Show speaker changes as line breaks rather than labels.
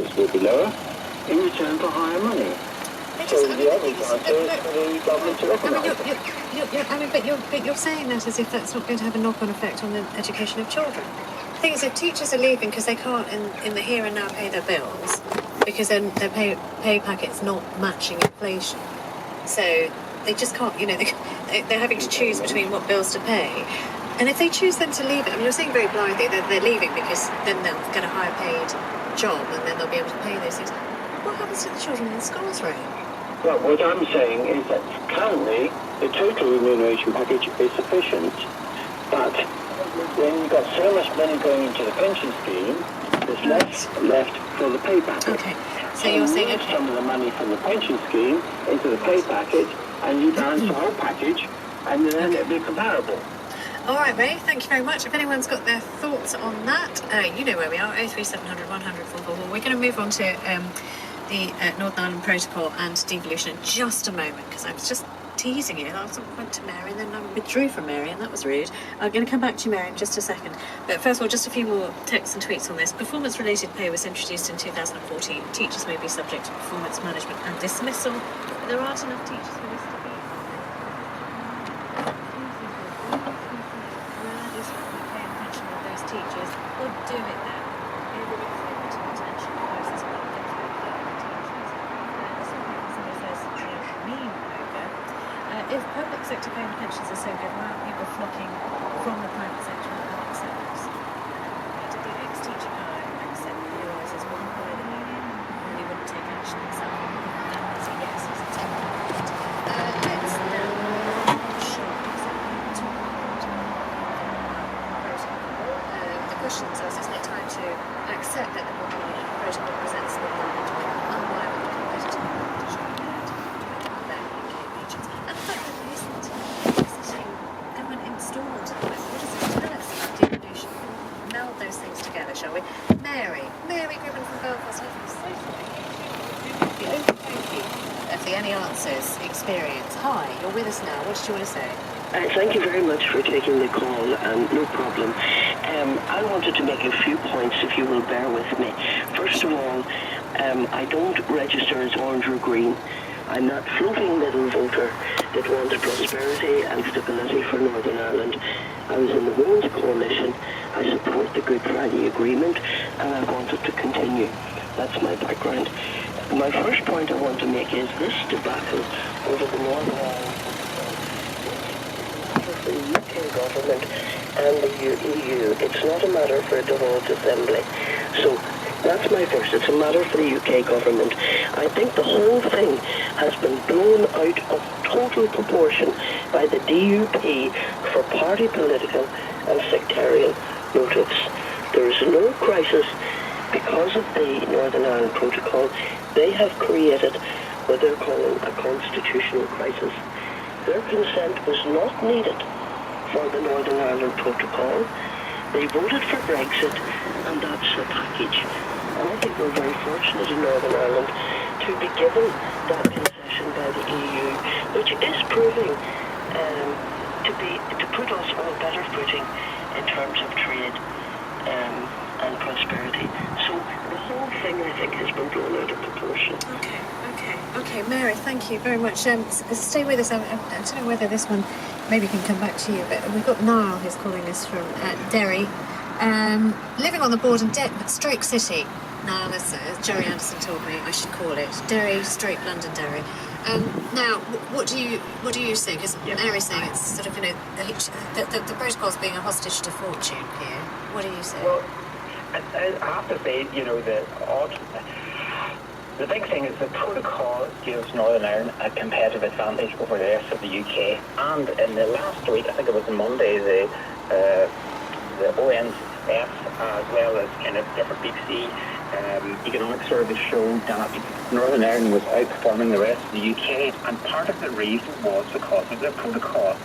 wages will be lower in return for higher money. So the obvious answer is for the government to recognise it.
But you're saying that as if that's not going to have a knock-on effect on the education of children. The thing is, if teachers are leaving because they can't in the here and now pay their bills, because then their pay packet's not matching inflation, so they just can't, they're having to choose between what bills to pay. And if they choose then to leave it, I mean, you're saying very blithely that they're leaving because then they'll get a higher paid job and then they'll be able to pay those things. What happens to the children in the schools, Ray?
Well, what I'm saying is that currently the total remuneration package is sufficient, but when you've got so much money going into the pension scheme, there's less left for the pay packet.
Okay, so you're saying, okay,
some of the money from the pension scheme into the pay packet, and you balance the whole package, and then it'll be comparable.
All right, Ray, thank you very much. If anyone's got their thoughts on that, you know where we are, 03700 100 444. We're going to move on to the Northern Ireland Protocol and devolution in just a moment, because I was just teasing you. I went to Mary and then I withdrew from Mary, and that was rude. I'm going to come back to you, Mary, in just a second. But first of all, just a few more texts and tweets on this. Performance-related pay was introduced in 2014. Teachers may be subject to performance management and dismissal. But there aren't enough teachers for this to be. Teachers would do it now. If public sector paying pensions are so good, why aren't people flocking from the private sector and public sectors? Did the ex-teacher guy accept the euros as one by the union, and he wouldn't take action himself? So yes, he's accepted. Let's now the questions are, isn't it time to accept that the Northern Ireland Protocol presents Northern Ireland with unrivaled competitive advantage compared to other UK regions? And the fact that there isn't existing government installed at the moment, what does it tell us about devolution? Meld those things together, shall we? Mary Gribbon from Belfast. I'm so sorry. The of the Any Answers experience. Hi, you're with us now. What did you want to say?
Thank you very much for taking the call, no problem. I wanted to make a few points, if you will bear with me. First of all, I don't register as orange or green. I'm that floating middle voter that wanted prosperity and stability for Northern Ireland. I was in the Women's Coalition. I support the Good Friday Agreement, and I want it to continue. That's my background. My first point I want to make is this debacle over the Northern Ireland, the UK government and the EU. It's not a matter for a devolved assembly. So that's my first. It's a matter for the UK government. I think the whole thing has been blown out of total proportion by the DUP for party political and sectarian motives. There is no crisis because of the Northern Ireland Protocol. They have created what they're calling a constitutional crisis. Their consent was not needed for the Northern Ireland Protocol. They voted for Brexit, and that's the package. And I think we're very fortunate in Northern Ireland to be given that concession by the EU, which is proving to put us on a better footing in terms of trade and prosperity. So the whole thing, I think, has been blown out of proportion.
Okay, Mary, thank you very much. Stay with us. I don't know whether this one maybe can come back to you, but we've got Niall who's calling us from Derry, living on the border in Stroke City. Niall, as Jerry Anderson told me I should call it, Derry, Stroke London, Derry. Now, what do you think? Because Mary's saying it's sort of, the protocol's being a hostage to fortune here. What do you say?
Well, I have to say, the big thing is the protocol gives Northern Ireland a competitive advantage over the rest of the UK. And in the last week, I think it was Monday, the ONF, as well as kind of different BBC economic surveys showed that Northern Ireland was outperforming the rest of the UK. And part of the reason was because of the protocol.